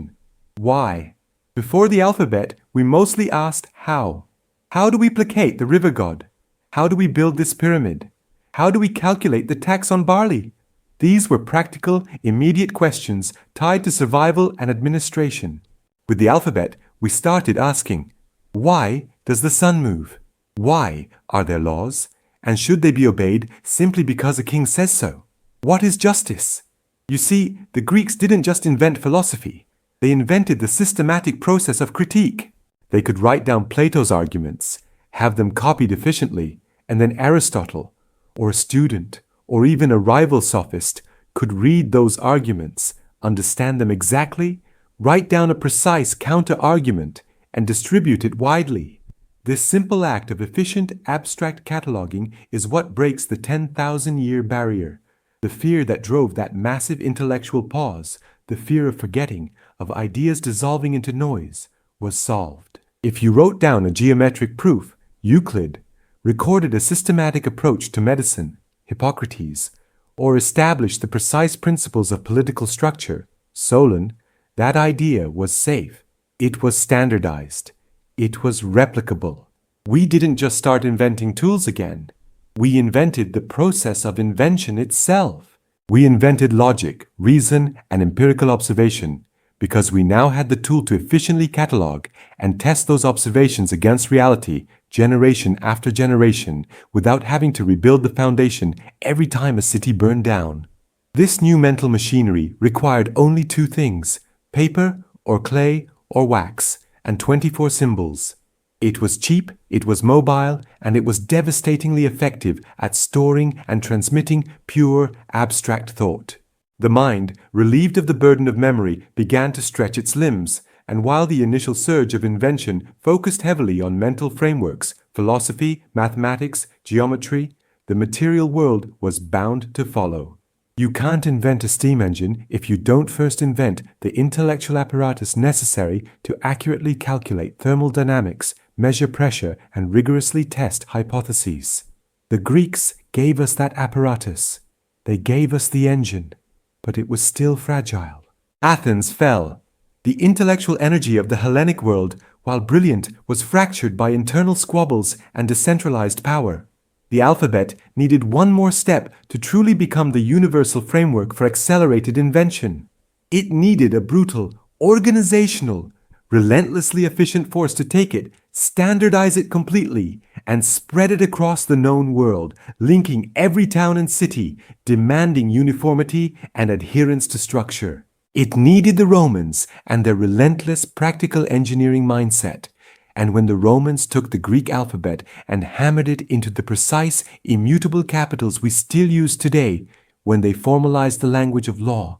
Speaker 1: why? Before the alphabet, we mostly asked how. How do we placate the river god? How do we build this pyramid? How do we calculate the tax on barley? These were practical, immediate questions tied to survival and administration. With the alphabet, we started asking, why does the sun move? Why are there laws? And should they be obeyed simply because a king says so? What is justice? You see, the Greeks didn't just invent philosophy. They invented the systematic process of critique. They could write down Plato's arguments, have them copied efficiently, and then Aristotle, or a student, or even a rival sophist, could read those arguments, understand them exactly, write down a precise counter-argument, and distribute it widely. This simple act of efficient, abstract cataloging is what breaks the 10,000-year barrier. The fear that drove that massive intellectual pause, the fear of forgetting, of ideas dissolving into noise, was solved. If you wrote down a geometric proof, Euclid, recorded a systematic approach to medicine, Hippocrates, or established the precise principles of political structure, Solon, that idea was safe. It was standardized. It was replicable. We didn't just start inventing tools again. We invented the process of invention itself. We invented logic, reason, and empirical observation because we now had the tool to efficiently catalog and test those observations against reality generation after generation without having to rebuild the foundation every time a city burned down. This new mental machinery required only 2 things: paper or clay or wax, and 24 symbols. It was cheap, it was mobile, and it was devastatingly effective at storing and transmitting pure, abstract thought. The mind, relieved of the burden of memory, began to stretch its limbs, and while the initial surge of invention focused heavily on mental frameworks, philosophy, mathematics, geometry, the material world was bound to follow. You can't invent a steam engine if you don't first invent the intellectual apparatus necessary to accurately calculate thermal dynamics, measure pressure, and rigorously test hypotheses. The Greeks gave us that apparatus. They gave us the engine, but it was still fragile. Athens fell. The intellectual energy of the Hellenic world, while brilliant, was fractured by internal squabbles and decentralized power. The alphabet needed one more step to truly become the universal framework for accelerated invention. It needed a brutal, organizational, relentlessly efficient force to take it, standardize it completely, and spread it across the known world, linking every town and city, demanding uniformity and adherence to structure. It needed the Romans and their relentless practical engineering mindset. And when the Romans took the Greek alphabet and hammered it into the precise, immutable capitals we still use today, when they formalized the language of law,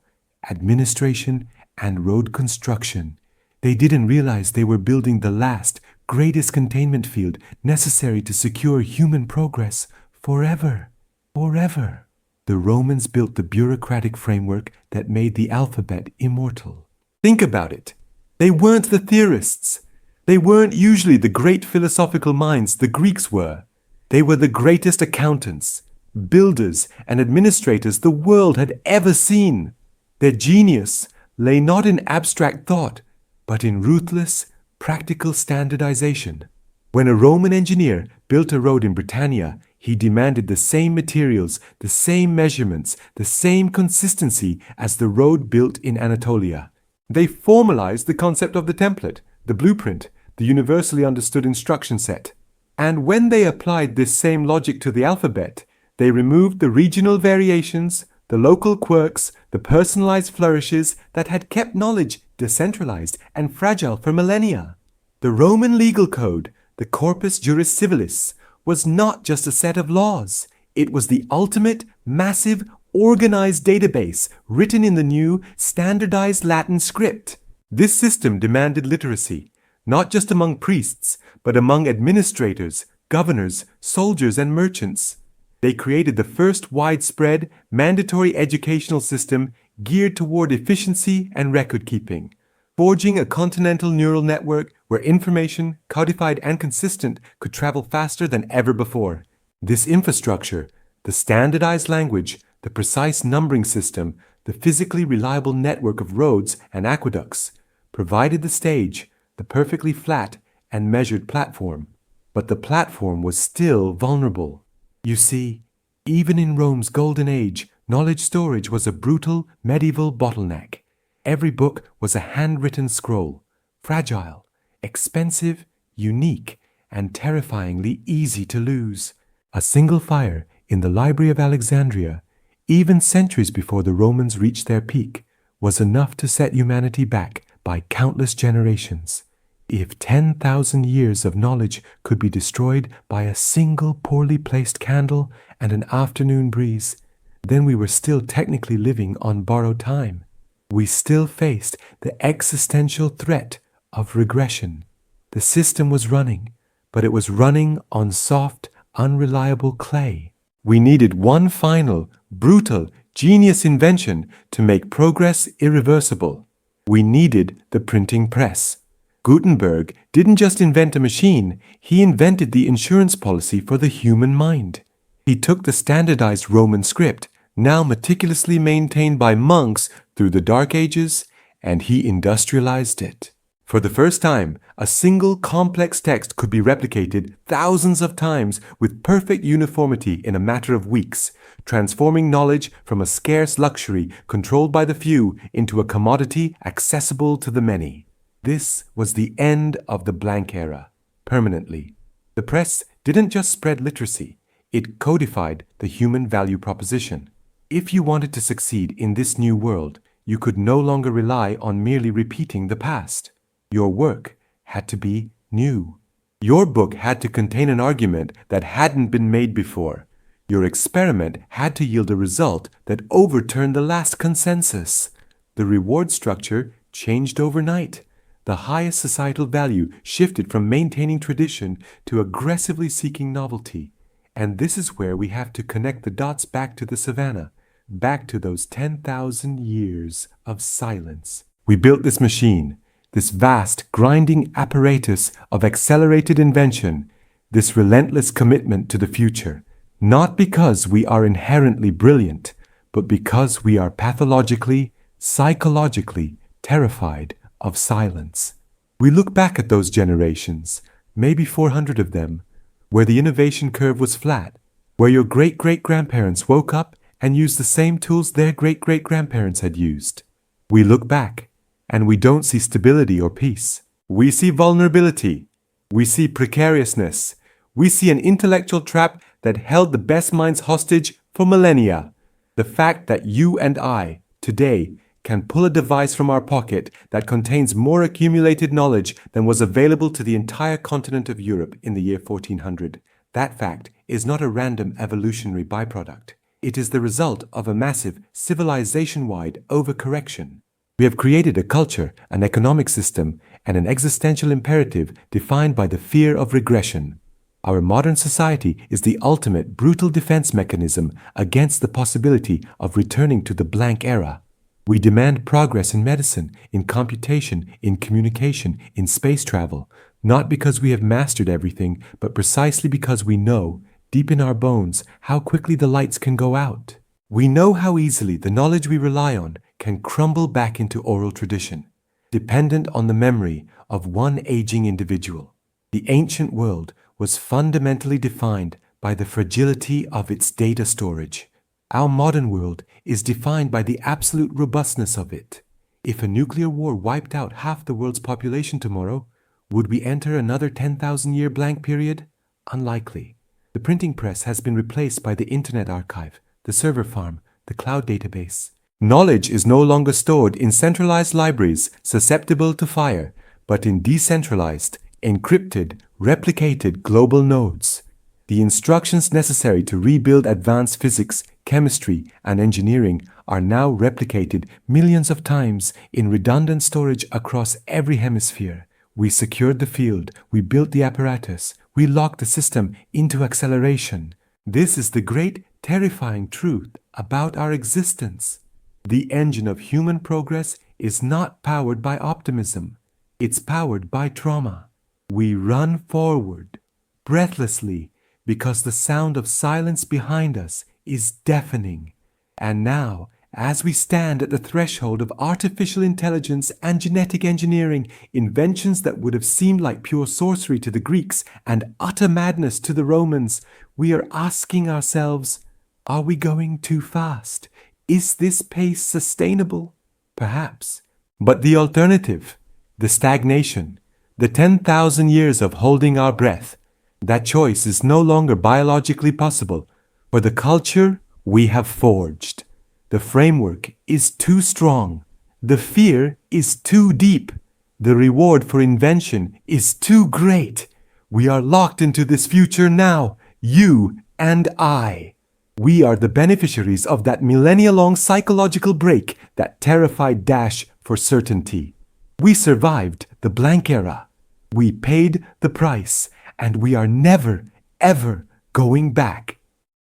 Speaker 1: administration, and road construction, they didn't realize they were building the last, greatest containment field necessary to secure human progress forever. Forever. The Romans built the bureaucratic framework that made the alphabet immortal. Think about it. They weren't the theorists. They weren't usually the great philosophical minds the Greeks were. They were the greatest accountants, builders, and administrators the world had ever seen. Their genius lay not in abstract thought, but in ruthless, practical standardization. When a Roman engineer built a road in Britannia, he demanded the same materials, the same measurements, the same consistency as the road built in Anatolia. They formalized the concept of the template, the blueprint, the universally understood instruction set. And when they applied this same logic to the alphabet, they removed the regional variations, the local quirks, the personalized flourishes that had kept knowledge decentralized and fragile for millennia. The Roman legal code, the Corpus Juris Civilis, was not just a set of laws. It was the ultimate, massive, organized database written in the new, standardized Latin script. This system demanded literacy, not just among priests, but among administrators, governors, soldiers, and merchants. They created the first widespread, mandatory educational system geared toward efficiency and record-keeping, forging a continental neural network where information, codified and consistent, could travel faster than ever before. This infrastructure, the standardized language, the precise numbering system, the physically reliable network of roads and aqueducts, provided the stage, the perfectly flat and measured platform. But the platform was still vulnerable. You see, even in Rome's golden age, knowledge storage was a brutal medieval bottleneck. Every book was a handwritten scroll, fragile, expensive, unique, and terrifyingly easy to lose. A single fire in the Library of Alexandria, even centuries before the Romans reached their peak, was enough to set humanity back by countless generations. If 10,000 years of knowledge could be destroyed by a single poorly placed candle and an afternoon breeze, then we were still technically living on borrowed time. We still faced the existential threat of regression. The system was running, but it was running on soft, unreliable clay. We needed one final, brutal, genius invention to make progress irreversible. We needed the printing press. Gutenberg didn't just invent a machine, he invented the insurance policy for the human mind. He took the standardized Roman script, now meticulously maintained by monks through the Dark Ages, and he industrialized it. For the first time, a single complex text could be replicated thousands of times with perfect uniformity in a matter of weeks, transforming knowledge from a scarce luxury controlled by the few into a commodity accessible to the many. This was the end of the blank era, permanently. The press didn't just spread literacy, it codified the human value proposition. If you wanted to succeed in this new world, you could no longer rely on merely repeating the past. Your work had to be new. Your book had to contain an argument that hadn't been made before. Your experiment had to yield a result that overturned the last consensus. The reward structure changed overnight. The highest societal value shifted from maintaining tradition to aggressively seeking novelty. And this is where we have to connect the dots back to the savannah, back to those 10,000 years of silence. We built this machine, this vast, grinding apparatus of accelerated invention, this relentless commitment to the future, not because we are inherently brilliant, but because we are pathologically, psychologically terrified of silence. We look back at those generations, maybe 400 of them, where the innovation curve was flat, where your great-great-grandparents woke up and used the same tools their great-great-grandparents had used. We look back, and we don't see stability or peace. We see vulnerability. We see precariousness. We see an intellectual trap that held the best minds hostage for millennia. The fact that you and I, today, can pull a device from our pocket that contains more accumulated knowledge than was available to the entire continent of Europe in the year 1400. That fact is not a random evolutionary byproduct. It is the result of a massive, civilization-wide overcorrection. We have created a culture, an economic system, and an existential imperative defined by the fear of regression. Our modern society is the ultimate brutal defense mechanism against the possibility of returning to the blank era. We demand progress in medicine, in computation, in communication, in space travel, not because we have mastered everything, but precisely because we know, deep in our bones, how quickly the lights can go out. We know how easily the knowledge we rely on can crumble back into oral tradition, dependent on the memory of one aging individual. The ancient world was fundamentally defined by the fragility of its data storage. Our modern world is defined by the absolute robustness of it. If a nuclear war wiped out half the world's population tomorrow, would we enter another 10,000-year blank period? Unlikely. The printing press has been replaced by the Internet Archive, the server farm, the cloud database. Knowledge is no longer stored in centralized libraries susceptible to fire, but in decentralized, encrypted, replicated global nodes. The instructions necessary to rebuild advanced physics, chemistry, and engineering are now replicated millions of times in redundant storage across every hemisphere. We secured the field, we built the apparatus, we locked the system into acceleration. This is the great, terrifying truth about our existence. The engine of human progress is not powered by optimism. It's powered by trauma. We run forward, breathlessly, because the sound of silence behind us is deafening. And now, as we stand at the threshold of artificial intelligence and genetic engineering, inventions that would have seemed like pure sorcery to the Greeks and utter madness to the Romans, we are asking ourselves, are we going too fast? Is this pace sustainable? Perhaps. But the alternative, the stagnation, the 10,000 years of holding our breath, that choice is no longer biologically possible for the culture we have forged. The framework is too strong. The fear is too deep. The reward for invention is too great. We are locked into this future now, you and I. We are the beneficiaries of that millennia-long psychological break that terrified Dash for certainty. We survived the blank era. We paid the price, and we are never, ever going back.